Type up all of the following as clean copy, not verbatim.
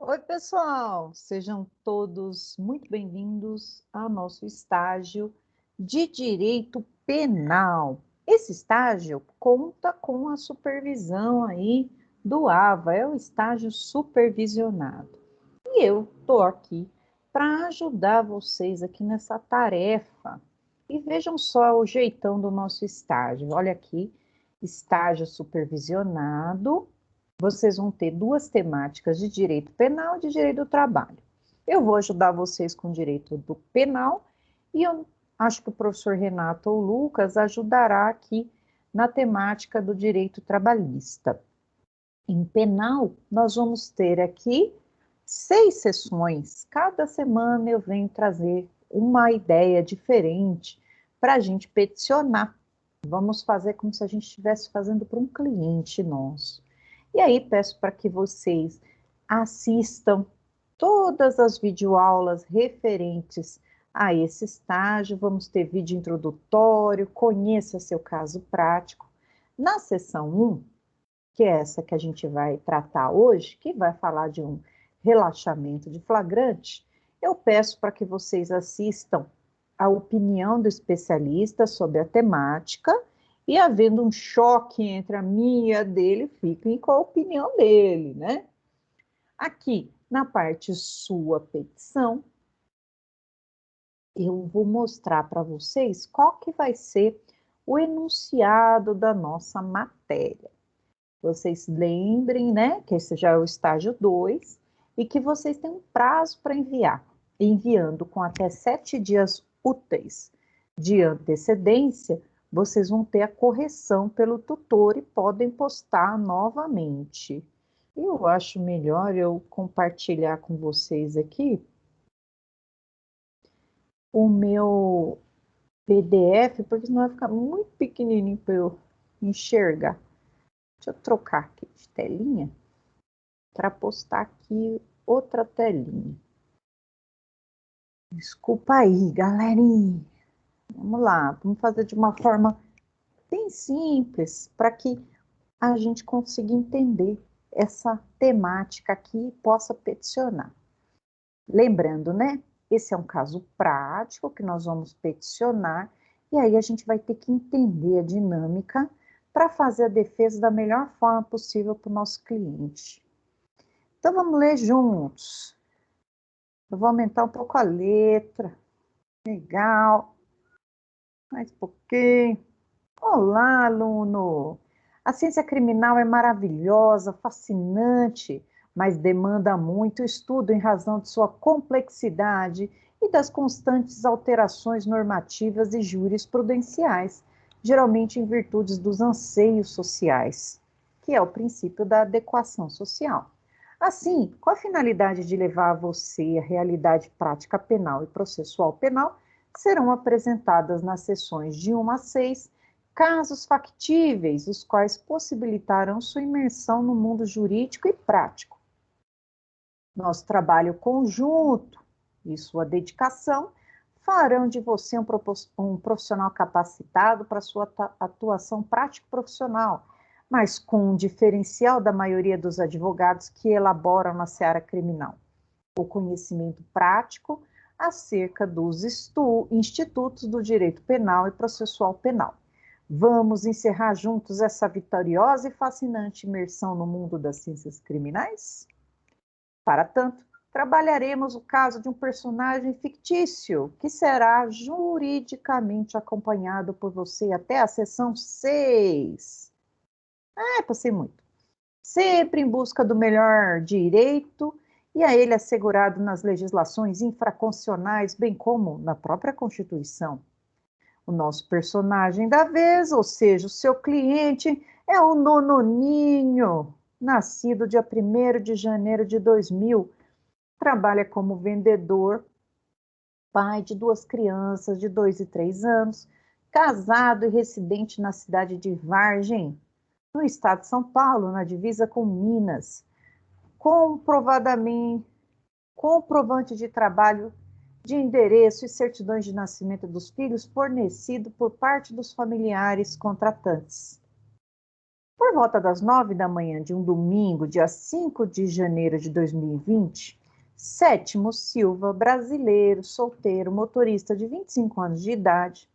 Oi, pessoal! Sejam todos muito bem-vindos ao nosso estágio de Direito Penal. Esse estágio conta com a supervisão aí do AVA, é o estágio supervisionado. E eu estou aqui para ajudar vocês aqui nessa tarefa. E vejam só o jeitão do nosso estágio. Olha aqui, estágio supervisionado. Vocês vão ter duas temáticas de direito penal e de direito do trabalho. Eu vou ajudar vocês com direito do penal e eu acho que o professor Renato ou Lucas ajudará aqui na temática do direito trabalhista. Em penal, nós vamos ter aqui 6 sessões. Cada semana eu venho trazer uma ideia diferente para a gente peticionar. Vamos fazer como se a gente estivesse fazendo para um cliente nosso. E aí peço para que vocês assistam todas as videoaulas referentes a esse estágio. Vamos ter vídeo introdutório, conheça seu caso prático. Na sessão 1, que é essa que a gente vai tratar hoje, que vai falar de um relaxamento de flagrante, eu peço para que vocês assistam a opinião do especialista sobre a temática e, havendo um choque entre a minha e a dele, fiquem com a opinião dele, né? Aqui, na parte sua petição, eu vou mostrar para vocês qual que vai ser o enunciado da nossa matéria. Vocês lembrem, né, que esse já é o estágio 2 e que vocês têm um prazo para enviar, enviando com até 7 dias úteis de antecedência, vocês vão ter a correção pelo tutor e podem postar novamente. Eu acho melhor eu compartilhar com vocês aqui o meu PDF, porque senão vai ficar muito pequenininho para eu enxergar. Deixa eu trocar aqui de telinha para postar aqui outra telinha. Desculpa aí, galerinha. Vamos lá, vamos fazer de uma forma bem simples para que a gente consiga entender essa temática aqui e possa peticionar. Lembrando, né? Esse é um caso prático que nós vamos peticionar e aí a gente vai ter que entender a dinâmica para fazer a defesa da melhor forma possível para o nosso cliente. Então vamos ler juntos. Eu vou aumentar um pouco a letra. Legal. Mais um pouquinho. Olá, aluno. A ciência criminal é maravilhosa, fascinante, mas demanda muito estudo em razão de sua complexidade e das constantes alterações normativas e jurisprudenciais, geralmente em virtude dos anseios sociais, que é o princípio da adequação social. Assim, com a finalidade de levar a você a realidade prática penal e processual penal, serão apresentadas nas sessões de 1 a 6 casos factíveis, os quais possibilitarão sua imersão no mundo jurídico e prático. Nosso trabalho conjunto e sua dedicação farão de você um profissional capacitado para sua atuação prático-profissional, mas com um diferencial da maioria dos advogados que elaboram na seara criminal. O conhecimento prático acerca dos institutos do direito penal e processual penal. Vamos encerrar juntos essa vitoriosa e fascinante imersão no mundo das ciências criminais? Para tanto, trabalharemos o caso de um personagem fictício, que será juridicamente acompanhado por você até a sessão 6. Passei muito. Sempre em busca do melhor direito e a ele assegurado nas legislações infraconstitucionais, bem como na própria Constituição. O nosso personagem da vez, ou seja, o seu cliente, é o Nononinho, nascido dia 1º de janeiro de 2000. Trabalha como vendedor, pai de 2 crianças de 2 e 3 anos, casado e residente na cidade de Vargem, no estado de São Paulo, na divisa com Minas. Comprovante de trabalho, de endereço e certidões de nascimento dos filhos fornecido por parte dos familiares contratantes. Por volta das 9 da manhã de um domingo, dia 5 de janeiro de 2020, Sétimo Silva, brasileiro, solteiro, motorista de 25 anos de idade,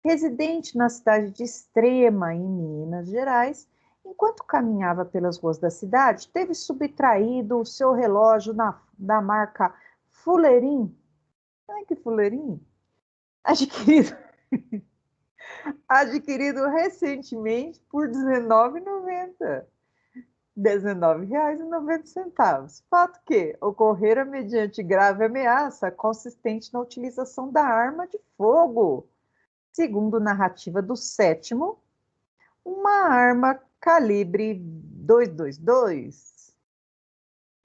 residente na cidade de Extrema, em Minas Gerais, enquanto caminhava pelas ruas da cidade, teve subtraído o seu relógio da marca Fuleirin. Ai, que Fuleirin! Adquirido, adquirido recentemente por R$19,90. R$19,90. Fato que ocorrera mediante grave ameaça consistente na utilização da arma de fogo. Segundo narrativa do Sétimo, uma arma calibre 222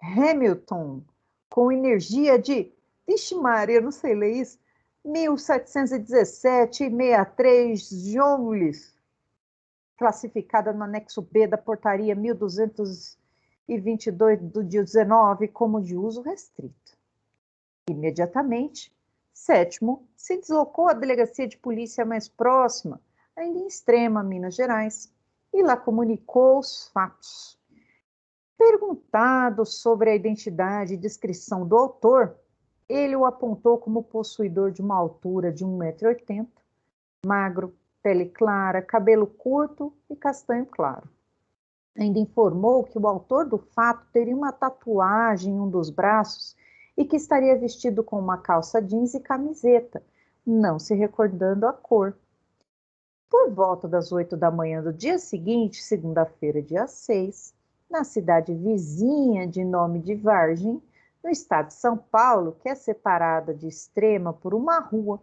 Hamilton com energia de, vixe Maria, eu não sei ler isso, 1717,63 joules, classificada no anexo B da portaria 1222 do dia 19 como de uso restrito. Imediatamente, Sétimo se deslocou à delegacia de polícia mais próxima, ainda em Extrema, Minas Gerais, e lá comunicou os fatos. Perguntado sobre a identidade e descrição do autor, ele o apontou como possuidor de uma altura de 1,80 m, magro, pele clara, cabelo curto e castanho claro. Ainda informou que o autor do fato teria uma tatuagem em um dos braços e que estaria vestido com uma calça jeans e camiseta, não se recordando a cor. Por volta das 8 da manhã do dia seguinte, segunda-feira, dia 6, na cidade vizinha de nome de Vargem, no estado de São Paulo, que é separada de Extrema por uma rua,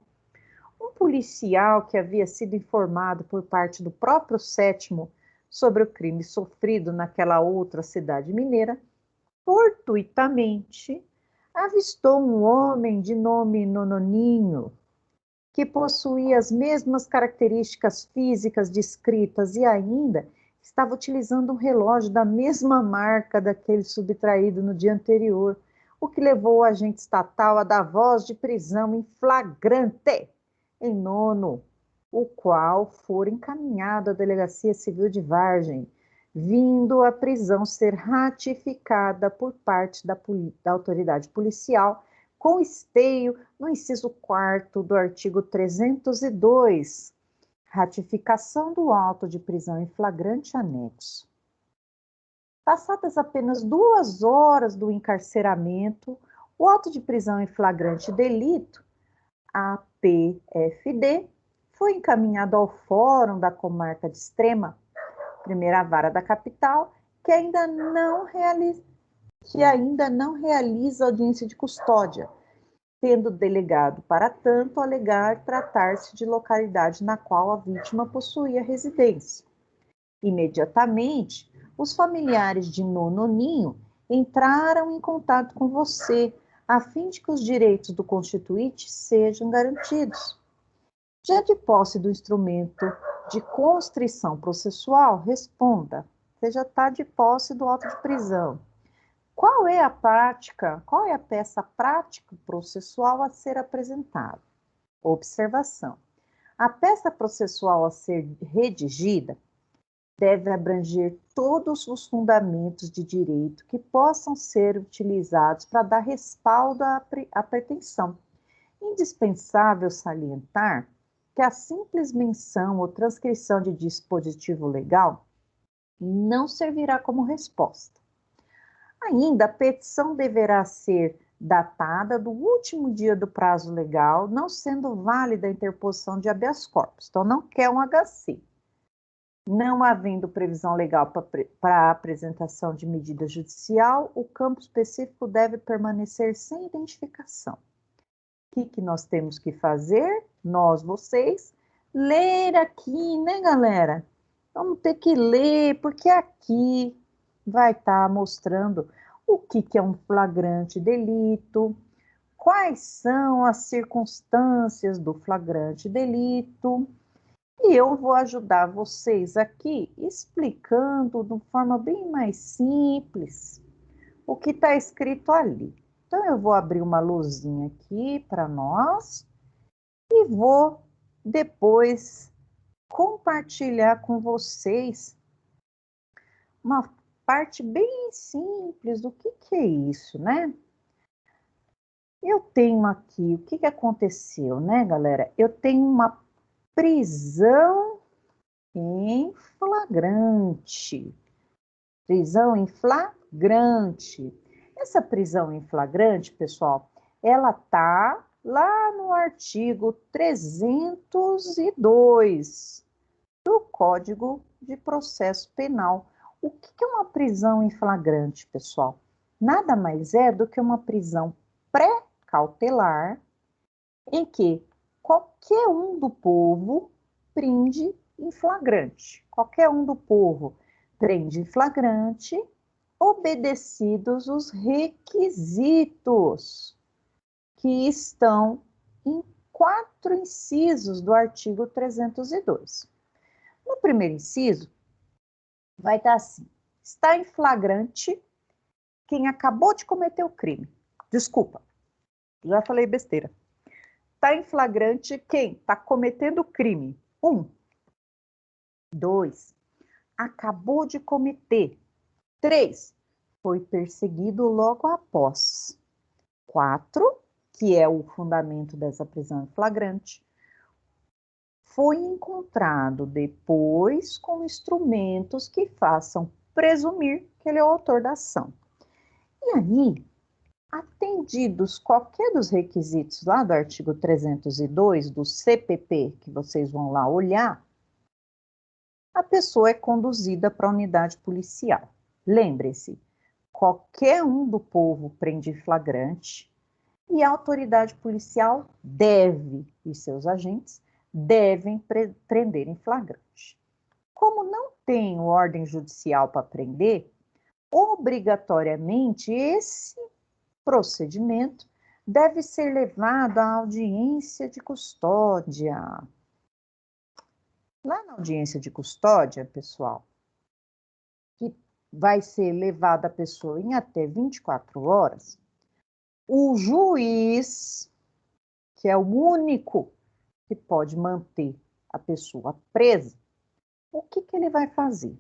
um policial que havia sido informado por parte do próprio Sétimo sobre o crime sofrido naquela outra cidade mineira, fortuitamente avistou um homem de nome Nononinho, que possuía as mesmas características físicas descritas e ainda estava utilizando um relógio da mesma marca daquele subtraído no dia anterior, o que levou o agente estatal a dar voz de prisão em flagrante em Nono, o qual fora encaminhado à Delegacia Civil de Vargem, vindo a prisão ser ratificada por parte da autoridade policial, com esteio no inciso 4º do artigo 302, ratificação do auto de prisão em flagrante anexo. Passadas apenas 2 horas do encarceramento, o auto de prisão em flagrante delito, APFD, foi encaminhado ao Fórum da Comarca de Extrema, primeira vara da capital, que ainda não realiza audiência de custódia, tendo delegado, para tanto, alegar tratar-se de localidade na qual a vítima possuía residência. Imediatamente, os familiares de Nononinho entraram em contato com você, a fim de que os direitos do constituinte sejam garantidos. Já de posse do instrumento de constrição processual, responda. Você já está de posse do auto de prisão. Qual é a peça prática processual a ser apresentada? Observação. A peça processual a ser redigida deve abranger todos os fundamentos de direito que possam ser utilizados para dar respaldo à pretensão. Indispensável salientar que a simples menção ou transcrição de dispositivo legal não servirá como resposta. Ainda, a petição deverá ser datada do último dia do prazo legal, não sendo válida a interposição de habeas corpus. Então, não quer um HC. Não havendo previsão legal para a apresentação de medida judicial, o campo específico deve permanecer sem identificação. O que nós temos que fazer? Nós, vocês, ler aqui, né, galera? Vamos ter que ler, porque aqui vai estar mostrando o que é um flagrante delito, quais são as circunstâncias do flagrante delito, e eu vou ajudar vocês aqui explicando de uma forma bem mais simples o que está escrito ali. Então, eu vou abrir uma luzinha aqui para nós e vou depois compartilhar com vocês uma parte bem simples do que é isso, né? Eu tenho aqui, o que aconteceu, né, galera? Eu tenho uma prisão em flagrante. Prisão em flagrante. Essa prisão em flagrante, pessoal, ela tá lá no artigo 302 do Código de Processo Penal. O que é uma prisão em flagrante, pessoal? Nada mais é do que uma prisão pré-cautelar em que qualquer um do povo prende em flagrante. Qualquer um do povo prende em flagrante, obedecidos os requisitos que estão em 4 incisos do artigo 302. No primeiro inciso, vai estar assim: está em flagrante quem acabou de cometer o crime. Desculpa, já falei besteira. Está em flagrante quem está cometendo o crime. 1. 2. Acabou de cometer. 3. Foi perseguido logo após. 4. Que é o fundamento dessa prisão em flagrante, foi encontrado depois com instrumentos que façam presumir que ele é o autor da ação. E aí, atendidos qualquer dos requisitos lá do artigo 302 do CPP, que vocês vão lá olhar, a pessoa é conduzida para a unidade policial. Lembre-se, qualquer um do povo prende em flagrante e a autoridade policial deve, e seus agentes, devem prender em flagrante. Como não tem ordem judicial para prender, obrigatoriamente esse procedimento deve ser levado à audiência de custódia. Lá na audiência de custódia, pessoal, que vai ser levada a pessoa em até 24 horas, o juiz, que é o único que pode manter a pessoa presa, o que ele vai fazer?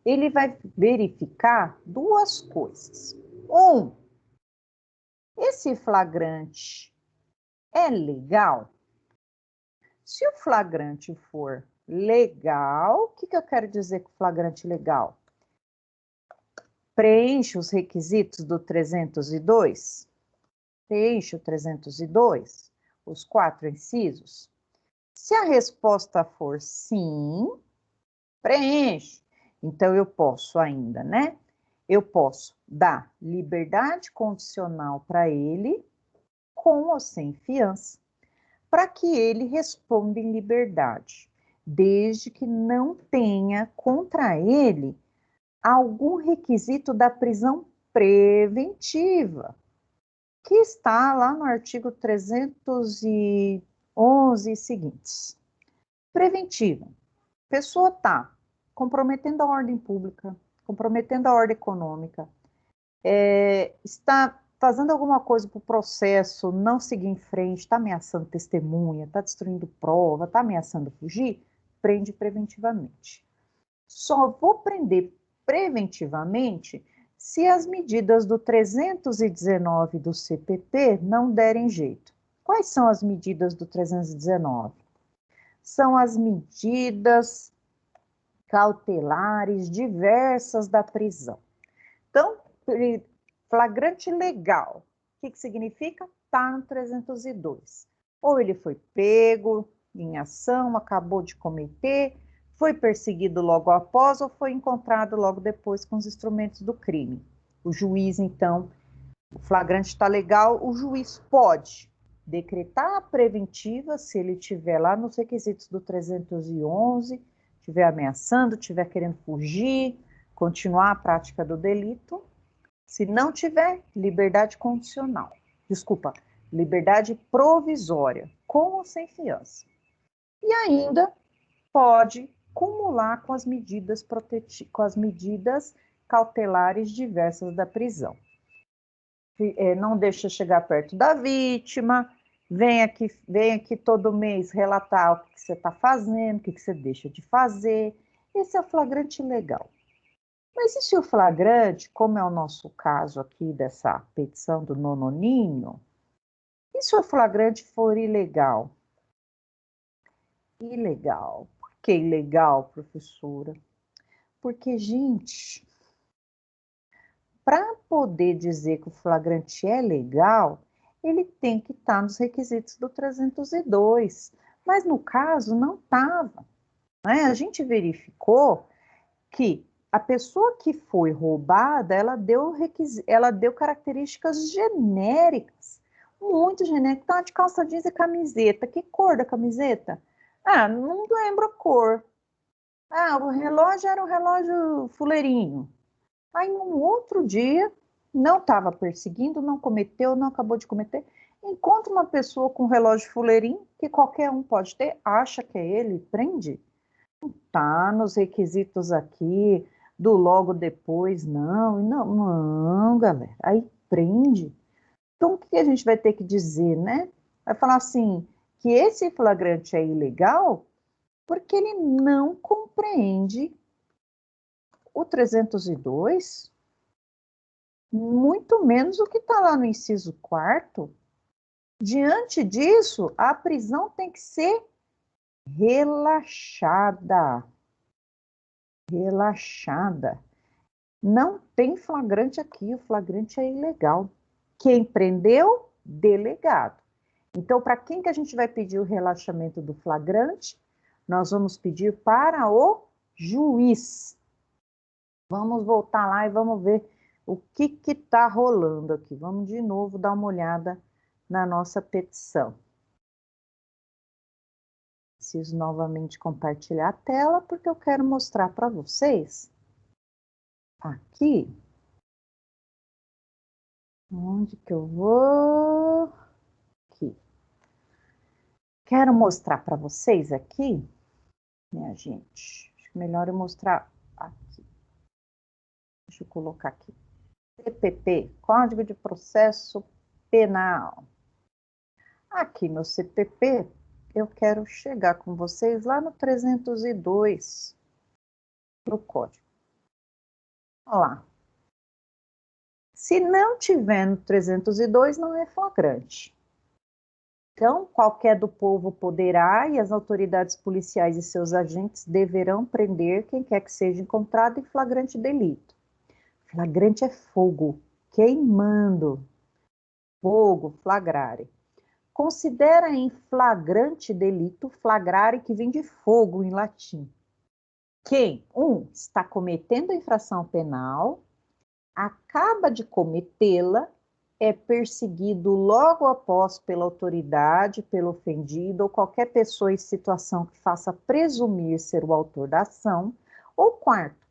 Ele vai verificar 2 coisas. Esse flagrante é legal? Se o flagrante for legal, o que eu quero dizer com flagrante legal? Preenche os requisitos do 302? Preenche o 302? Os 4 incisos? Se a resposta for sim, preenche. Então, eu posso ainda, né? Eu posso dar liberdade condicional para ele, com ou sem fiança, para que ele responda em liberdade, desde que não tenha contra ele algum requisito da prisão preventiva, que está lá no artigo 311 e seguintes. Preventiva. A pessoa está comprometendo a ordem pública, comprometendo a ordem econômica, está fazendo alguma coisa para o processo não seguir em frente, está ameaçando testemunha, está destruindo prova, está ameaçando fugir, prende preventivamente. Só vou prender preventivamente se as medidas do 319 do CPP não derem jeito. Quais são as medidas do 319? São as medidas cautelares diversas da prisão. Então, flagrante legal, o que significa? Está no 302. Ou ele foi pego em ação, acabou de cometer, foi perseguido logo após ou foi encontrado logo depois com os instrumentos do crime. O juiz, então, o flagrante está legal, o juiz pode decretar a preventiva se ele estiver lá nos requisitos do 311, estiver ameaçando, estiver querendo fugir, continuar a prática do delito. Se não tiver, liberdade condicional. Desculpa, liberdade provisória, com ou sem fiança. E ainda pode cumular com as medidas cautelares diversas da prisão. Não deixa chegar perto da vítima, vem aqui todo mês relatar o que você está fazendo, o que você deixa de fazer. Esse é o flagrante legal. Mas e se o flagrante, como é o nosso caso aqui dessa petição do Nononinho, e se o flagrante for ilegal? Ilegal. Por que ilegal, professora? Porque, gente, para poder dizer que o flagrante é legal, ele tem que estar nos requisitos do 302. Mas no caso não estava, né? A gente verificou que a pessoa que foi roubada, ela deu características genéricas, muito genéricas. Tá de calça jeans e camiseta. Que cor da camiseta? Ah, não lembro a cor. Ah, o relógio era um relógio fuleirinho. Aí, um outro dia, não estava perseguindo, não cometeu, não acabou de cometer, encontra uma pessoa com um relógio fuleirinho, que qualquer um pode ter, acha que é ele, prende. Tá nos requisitos aqui, do logo depois, não, galera, aí prende. Então, o que a gente vai ter que dizer, né? Vai falar assim, que esse flagrante é ilegal, porque ele não compreende o 302, muito menos o que está lá no inciso 4º. Diante disso, a prisão tem que ser relaxada. Relaxada. Não tem flagrante aqui, o flagrante é ilegal. Quem prendeu? Delegado. Então, para quem que a gente vai pedir o relaxamento do flagrante? Nós vamos pedir para o juiz. Vamos voltar lá e vamos ver o que está rolando aqui. Vamos de novo dar uma olhada na nossa petição. Preciso novamente compartilhar a tela, porque eu quero mostrar para vocês aqui. Onde que eu vou? Aqui. Quero mostrar para vocês aqui, minha gente. Acho melhor eu mostrar aqui. Deixa eu colocar aqui. CPP, Código de Processo Penal. Aqui no CPP, eu quero chegar com vocês lá no 302 do Código. Olha lá. Se não tiver no 302, não é flagrante. Então, qualquer do povo poderá e as autoridades policiais e seus agentes deverão prender quem quer que seja encontrado em flagrante delito. Flagrante é fogo, queimando. Fogo, flagrare. Considera em flagrante delito, flagrare que vem de fogo em latim. Quem, está cometendo a infração penal, acaba de cometê-la, é perseguido logo após pela autoridade, pelo ofendido ou qualquer pessoa em situação que faça presumir ser o autor da ação. Ou quarto,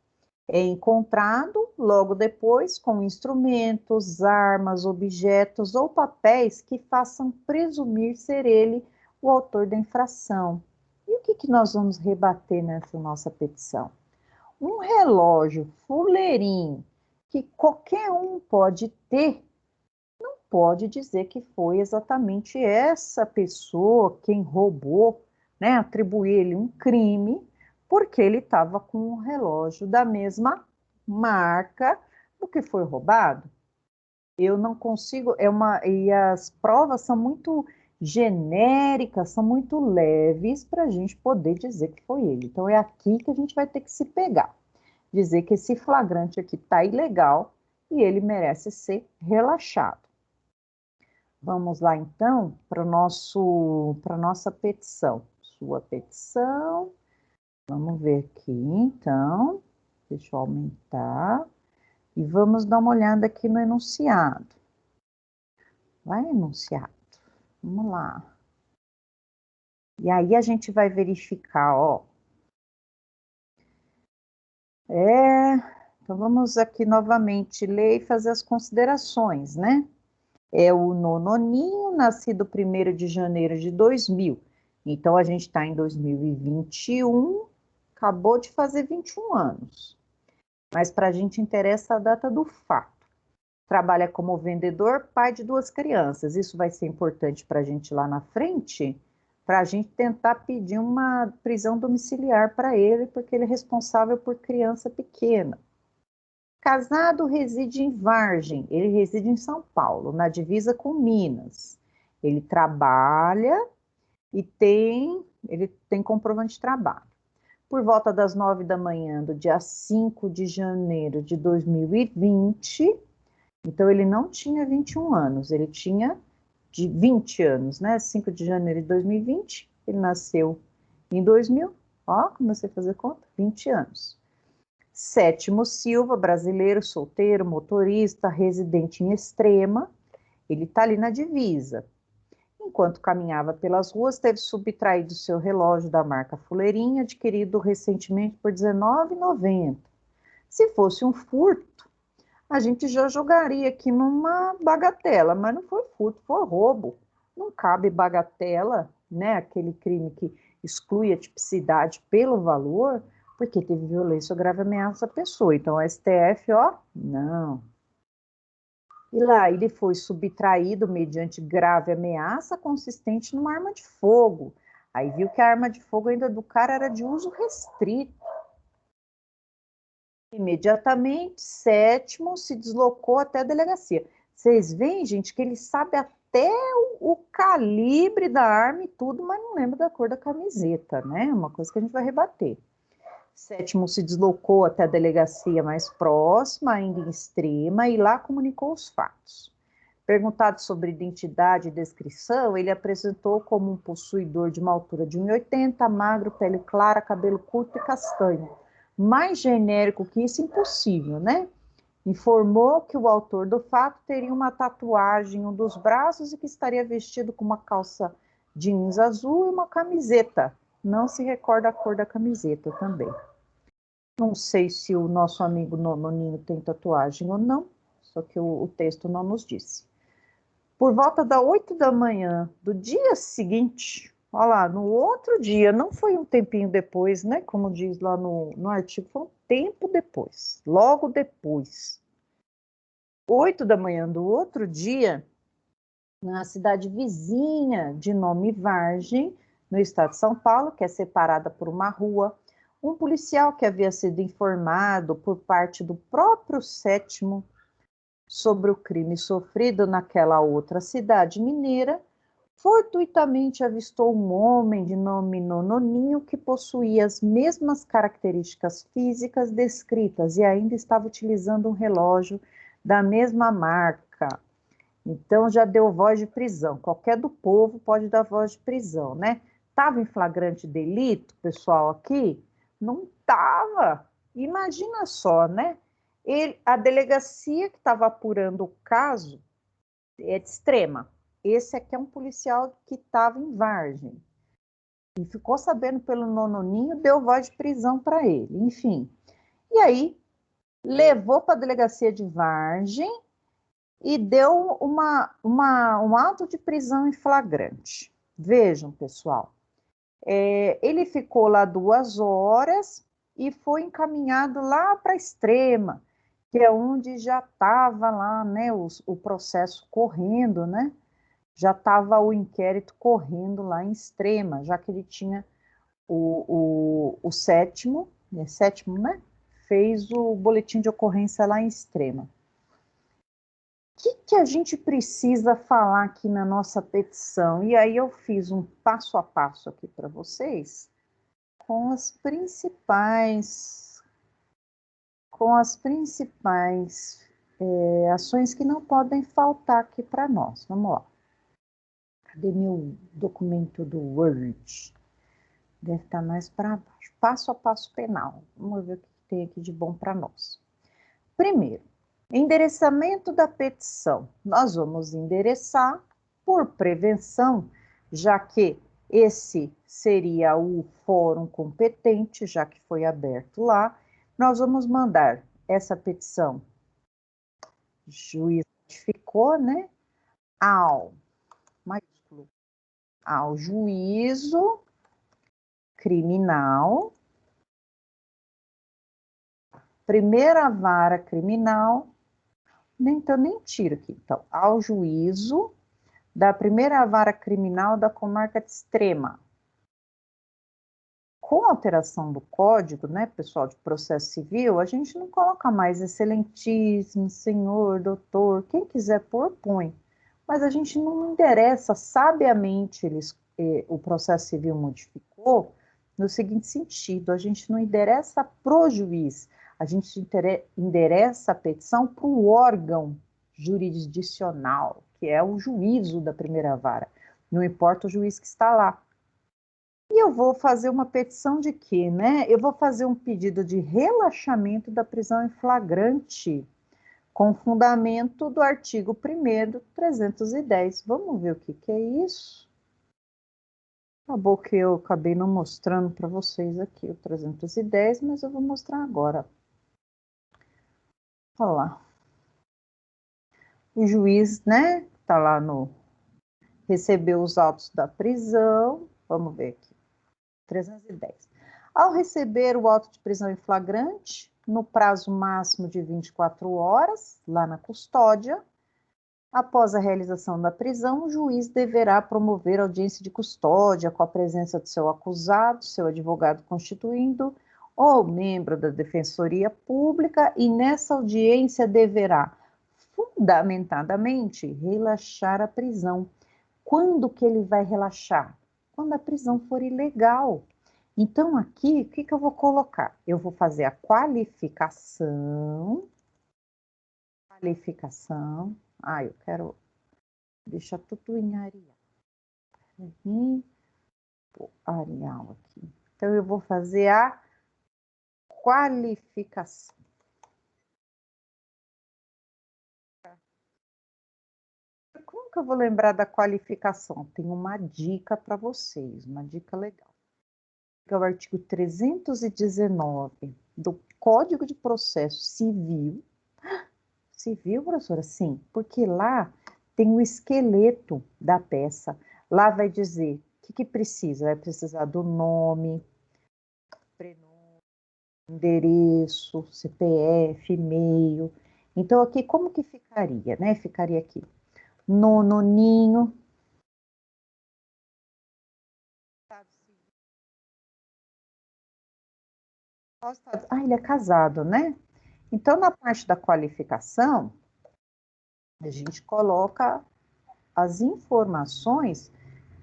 é encontrado logo depois com instrumentos, armas, objetos ou papéis que façam presumir ser ele o autor da infração. E o que nós vamos rebater nessa nossa petição? Um relógio fuleirinho que qualquer um pode ter, não pode dizer que foi exatamente essa pessoa quem roubou, né, atribuir-lhe um crime, porque ele estava com um relógio da mesma marca do que foi roubado. Eu não consigo, e as provas são muito genéricas, são muito leves para a gente poder dizer que foi ele. Então é aqui que a gente vai ter que se pegar, dizer que esse flagrante aqui está ilegal e ele merece ser relaxado. Vamos lá, então, para a nossa petição. Sua petição. Vamos ver aqui, então. Deixa eu aumentar. E vamos dar uma olhada aqui no enunciado. Vai, enunciado. Vamos lá. E aí a gente vai verificar, ó. Então vamos aqui novamente ler e fazer as considerações, né? É o Nononinho, nascido 1º de janeiro de 2000. Então, a gente está em 2021, acabou de fazer 21 anos. Mas para a gente interessa a data do fato. Trabalha como vendedor, pai de 2 crianças. Isso vai ser importante para a gente lá na frente, para a gente tentar pedir uma prisão domiciliar para ele, porque ele é responsável por criança pequena. Casado, reside em Vargem, ele reside em São Paulo, na divisa com Minas. Ele trabalha e ele tem comprovante de trabalho. Por volta das 9 da manhã do dia 5 de janeiro de 2020, então ele não tinha 21 anos, ele tinha de 20 anos, né? 5 de janeiro de 2020, ele nasceu em 2000, ó, comecei a fazer conta, 20 anos. Sétimo Silva, brasileiro, solteiro, motorista, residente em Extrema, ele está ali na divisa. Enquanto caminhava pelas ruas, teve subtraído seu relógio da marca Fuleirinha, adquirido recentemente por R$19,90. Se fosse um furto, a gente já jogaria aqui numa bagatela, mas não foi furto, foi roubo. Não cabe bagatela, né? Aquele crime que exclui a tipicidade pelo valor, porque teve violência ou grave ameaça à pessoa. Então, o STF, ó, não. E lá ele foi subtraído mediante grave ameaça consistente numa arma de fogo. Aí viu que a arma de fogo ainda do cara era de uso restrito. Imediatamente, sétimo, se deslocou até a delegacia. Vocês veem, gente, que ele sabe até o calibre da arma e tudo, mas não lembra da cor da camiseta, né? Uma coisa que a gente vai rebater. Sétimo se deslocou até a delegacia mais próxima, ainda em Extrema, e lá comunicou os fatos. Perguntado sobre identidade e descrição, ele apresentou como um possuidor de uma altura de 1,80, magro, pele clara, cabelo curto e castanho. Mais genérico que isso, impossível, né? Informou que o autor do fato teria uma tatuagem em um dos braços e que estaria vestido com uma calça jeans azul e uma camiseta. Não se recorda a cor da camiseta também. Não sei se o nosso amigo Nononinho tem tatuagem ou não, só que o texto não nos disse. Por volta das 8 da manhã do dia seguinte, olha lá, no outro dia, não foi um tempinho depois, né? Como diz lá no artigo, foi um tempo depois, logo depois. 8 da manhã do outro dia, na cidade vizinha de nome Vargem, no estado de São Paulo, que é separada por uma rua, um policial que havia sido informado por parte do próprio sétimo sobre o crime sofrido naquela outra cidade mineira, fortuitamente avistou um homem de nome Nononinho que possuía as mesmas características físicas descritas e ainda estava utilizando um relógio da mesma marca. Então já deu voz de prisão. Qualquer do povo pode dar voz de prisão, né? Estava em flagrante delito, pessoal, aqui? Não estava. Imagina só, né? A delegacia que estava apurando o caso é de Extrema. Esse aqui é um policial que estava em Vargem. E ficou sabendo pelo Nononinho, deu voz de prisão para ele. Enfim. E aí, levou para a delegacia de Vargem e deu um auto de prisão em flagrante. Vejam, pessoal. Ele ficou lá 2 horas e foi encaminhado lá para a Extrema, que é onde já estava lá, né, o processo correndo, né? Já estava o inquérito correndo lá em Extrema, já que ele tinha o sétimo, né? Fez o boletim de ocorrência lá em Extrema. O que a gente precisa falar aqui na nossa petição? E aí eu fiz um passo a passo aqui para vocês com as principais ações que não podem faltar aqui para nós. Vamos lá. Cadê meu documento do Word? Deve estar mais para baixo. Passo a passo penal. Vamos ver o que tem aqui de bom para nós. Primeiro, endereçamento da petição. Nós vamos endereçar por prevenção, já que esse seria o fórum competente, já que foi aberto lá. Nós vamos mandar essa petição, juiz notificou, né, ao juízo criminal, primeira vara criminal, então nem tiro aqui, então, ao juízo da primeira vara criminal da comarca de Extrema, com a alteração do código, né, pessoal, de processo civil, a gente não coloca mais excelentíssimo, senhor, doutor, quem quiser pôr, põe. Mas a gente não endereça, sabiamente, o processo civil modificou, no seguinte sentido, a gente não endereça pro juiz, a gente endereça a petição para o órgão jurisdicional, que é o juízo da primeira vara. Não importa o juiz que está lá. E eu vou fazer uma petição de quê, né? Eu vou fazer um pedido de relaxamento da prisão em flagrante, com fundamento do artigo 1º do 310. Vamos ver o que é isso? Acabou que eu acabei não mostrando para vocês aqui o 310, mas eu vou mostrar agora. Olha lá. O juiz, né, tá lá recebeu os autos da prisão. Vamos ver aqui. 310. Ao receber o auto de prisão em flagrante, no prazo máximo de 24 horas, lá na custódia, após a realização da prisão, o juiz deverá promover audiência de custódia com a presença do seu acusado, seu advogado constituindo ou membro da Defensoria Pública, e nessa audiência deverá, fundamentadamente, relaxar a prisão. Quando que ele vai relaxar? Quando a prisão for ilegal. Então, aqui, o que eu vou colocar? Eu vou fazer a qualificação. Eu quero deixar tudo em Arial. Arial aqui. Então, eu vou fazer a qualificação. Como que eu vou lembrar da qualificação? Tem uma dica para vocês, uma dica legal. Que é o artigo 319 do Código de Processo Civil. Civil, professora? Sim, porque lá tem o esqueleto da peça. Lá vai dizer o que precisa. Vai precisar do nome, prenome, endereço, CPF, e-mail. Então, aqui, como que ficaria, né? Ficaria aqui, noninho. Ele é casado, né? Então, na parte da qualificação, a gente coloca as informações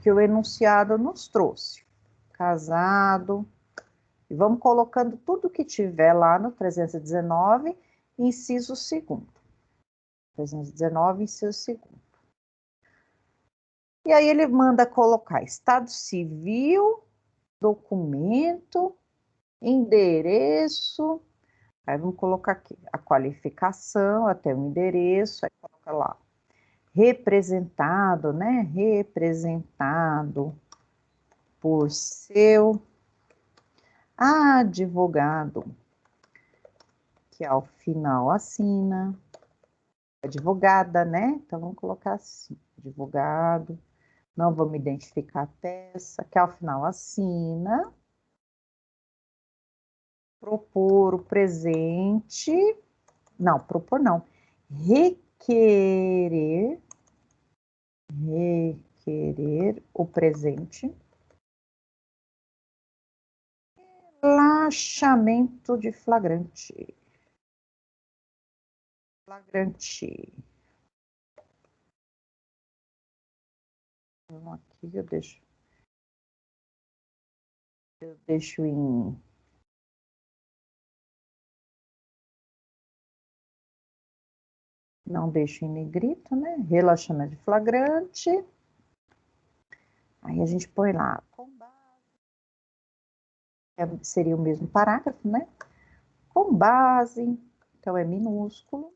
que o enunciado nos trouxe. Casado, e vamos colocando tudo que tiver lá no 319, inciso 2º. 319, inciso 2º. E aí ele manda colocar estado civil, documento, endereço. Aí vamos colocar aqui a qualificação, até o endereço, aí coloca lá. Representado, né? Representado por seu advogado, que ao final assina. Advogada, né? Então vamos colocar assim, advogado. Não vamos identificar a peça, que ao final assina. Propor o presente. Não, propor não. Requerer o presente. Relaxamento de flagrante. Então, aqui eu deixo em... Não deixo em negrito, né? Relaxamento de flagrante. Aí a gente põe lá, com base, seria o mesmo parágrafo, né? Com base, então é minúsculo.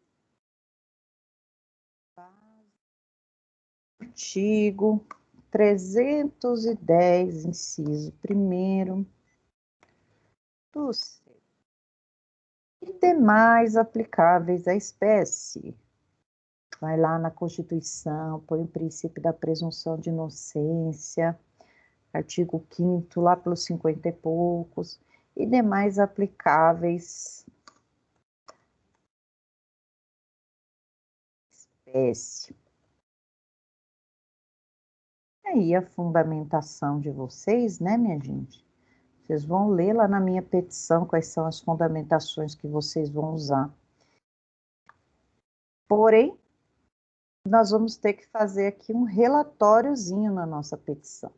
Artigo 310, inciso 1º, e demais aplicáveis à espécie. Vai lá na Constituição, põe o princípio da presunção de inocência, artigo 5º, lá pelos 50 e poucos, e demais aplicáveis espécie. E aí a fundamentação de vocês, né, minha gente? Vocês vão ler lá na minha petição quais são as fundamentações que vocês vão usar. Porém, nós vamos ter que fazer aqui um relatóriozinho na nossa petição.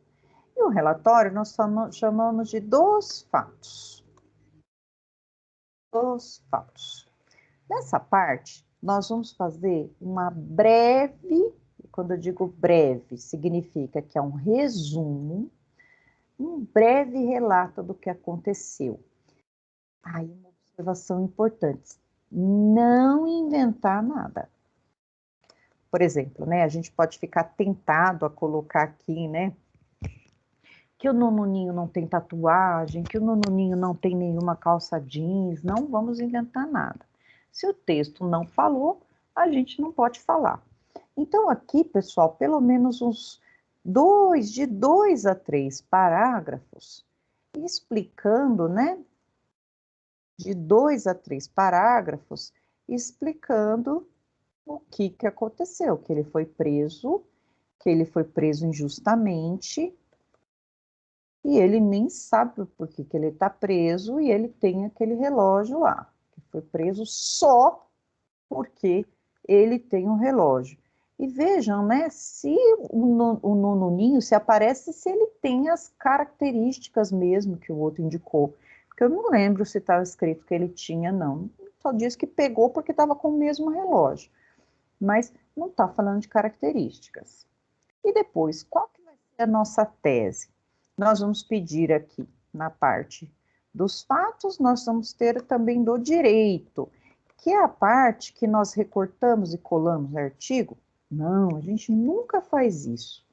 E o relatório nós chamamos de dos fatos. Dos fatos. Nessa parte, nós vamos fazer uma breve, quando eu digo breve, significa que é um resumo, um breve relato do que aconteceu. Aí, uma observação importante, não inventar nada. Por exemplo, né, a gente pode ficar tentado a colocar aqui, né, que o nononinho não tem tatuagem, que o nononinho não tem nenhuma calça jeans, não vamos inventar nada. Se o texto não falou, a gente não pode falar. Então aqui, pessoal, pelo menos uns de 2 a 3 parágrafos, explicando, né, de 2 a 3 parágrafos, explicando o que aconteceu, que ele foi preso injustamente, e ele nem sabe por que ele está preso, e ele tem aquele relógio lá, que foi preso só porque ele tem um relógio. E vejam, né, se o nononinho, se aparece, se ele tem as características mesmo que o outro indicou. Porque eu não lembro se estava escrito que ele tinha, não. Só diz que pegou porque estava com o mesmo relógio. Mas não está falando de características. E depois, qual que vai ser a nossa tese? Nós vamos pedir aqui, na parte dos fatos, nós vamos ter também do direito, que é a parte que nós recortamos e colamos no artigo. Não, a gente nunca faz isso.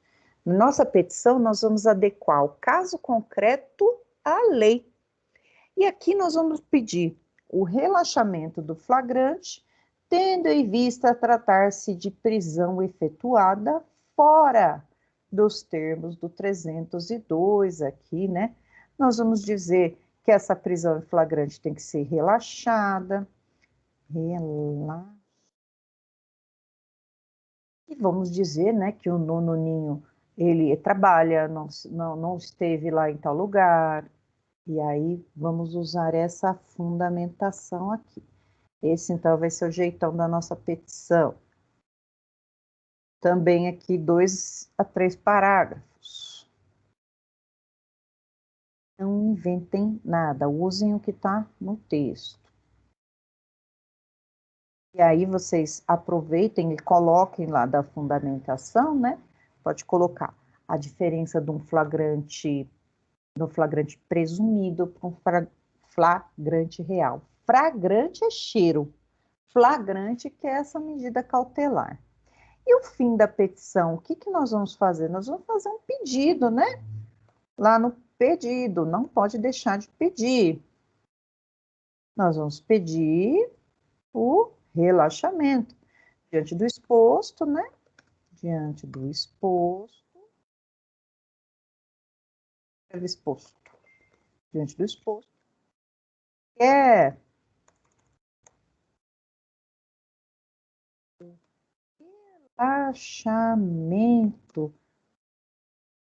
Na nossa petição, nós vamos adequar o caso concreto à lei. E aqui nós vamos pedir o relaxamento do flagrante, tendo em vista tratar-se de prisão efetuada fora dos termos do 302 aqui, né? Nós vamos dizer que essa prisão em flagrante tem que ser relaxada. E vamos dizer, né, que o nononinho, ele trabalha, não esteve lá em tal lugar, e aí vamos usar essa fundamentação aqui. Esse, então, vai ser o jeitão da nossa petição. Também aqui 2 a 3 parágrafos. Não inventem nada, usem o que está no texto. E aí vocês aproveitem e coloquem lá da fundamentação, né? Pode colocar a diferença de um flagrante, do flagrante presumido para um flagrante real. Flagrante é cheiro, flagrante que é essa medida cautelar. E o fim da petição, o que nós vamos fazer? Nós vamos fazer um pedido, né? Lá no pedido, não pode deixar de pedir. Nós vamos pedir o relaxamento. Diante do exposto, né? Diante do exposto. Diante do exposto. É relaxamento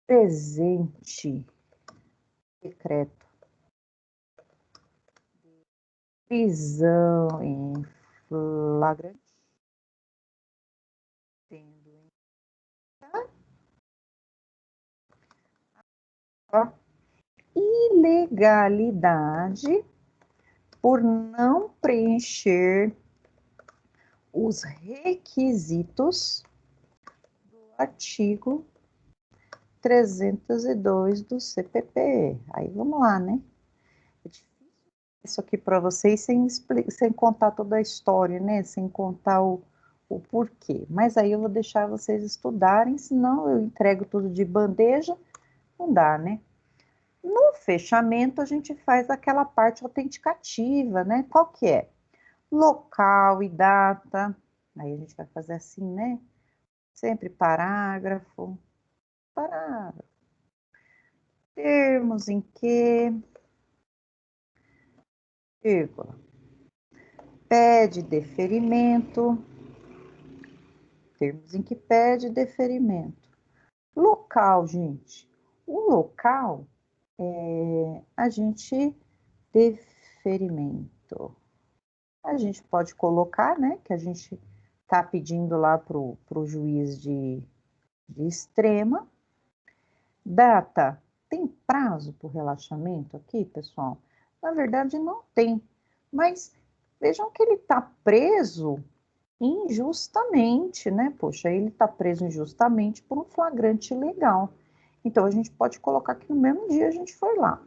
presente decreto. Prisão em flagrante. Tendo em conta ilegalidade por não preencher os requisitos do artigo 302 do CPP. Aí vamos lá, né? É difícil isso aqui para vocês sem contar toda a história, né? Sem contar o porquê. Mas aí eu vou deixar vocês estudarem, senão eu entrego tudo de bandeja, não dá, né? No fechamento, a gente faz aquela parte autenticativa, né? Qual que é? Local e data. Aí a gente vai fazer assim, né? Sempre parágrafo, parágrafo. Termos em que, vírgula, pede deferimento. Termos em que pede deferimento. Local, gente. O local a gente deferimento. A gente pode colocar, né, que a gente está pedindo lá para o juiz de extrema. Data, tem prazo para o relaxamento aqui, pessoal? Na verdade, não tem. Mas vejam que ele está preso injustamente, né? Poxa, ele está preso injustamente por um flagrante ilegal. Então, a gente pode colocar que no mesmo dia a gente foi lá.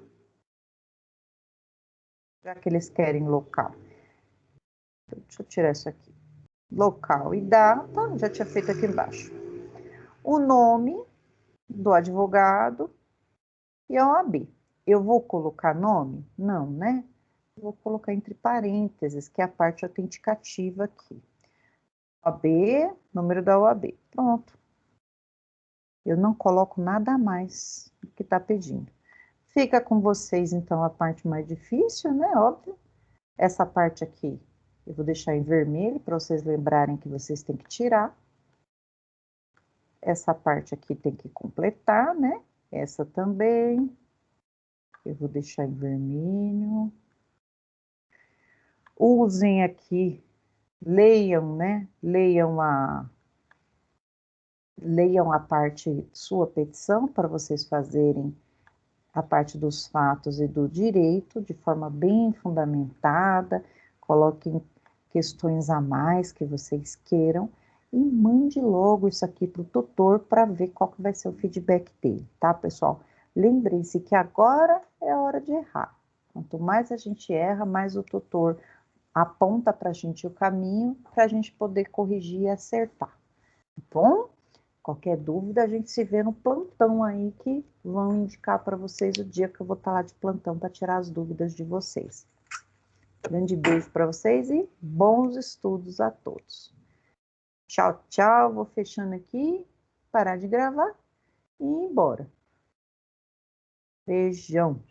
Já que eles querem local. Deixa eu tirar isso aqui. Local e data, já tinha feito aqui embaixo. O nome do advogado e a OAB. Eu vou colocar nome? Não, né? Vou colocar entre parênteses, que é a parte autenticativa aqui. OAB, número da OAB. Pronto. Eu não coloco nada a mais do que está pedindo. Fica com vocês, então, a parte mais difícil, né? Óbvio. Essa parte aqui eu vou deixar em vermelho para vocês lembrarem que vocês têm que tirar. Essa parte aqui tem que completar, né? Essa também. Eu vou deixar em vermelho. Usem aqui, leiam, né? Leiam a parte sua petição para vocês fazerem a parte dos fatos e do direito de forma bem fundamentada. Coloquem questões a mais que vocês queiram e mande logo isso aqui para o tutor para ver qual que vai ser o feedback dele, tá, pessoal? Lembrem-se que agora é a hora de errar. Quanto mais a gente erra, mais o tutor aponta para a gente o caminho para a gente poder corrigir e acertar, tá bom? Qualquer dúvida, a gente se vê no plantão aí que vão indicar para vocês o dia que eu vou estar lá de plantão para tirar as dúvidas de vocês. Grande beijo para vocês e bons estudos a todos. Tchau, tchau. Vou fechando aqui, parar de gravar e ir embora. Beijão.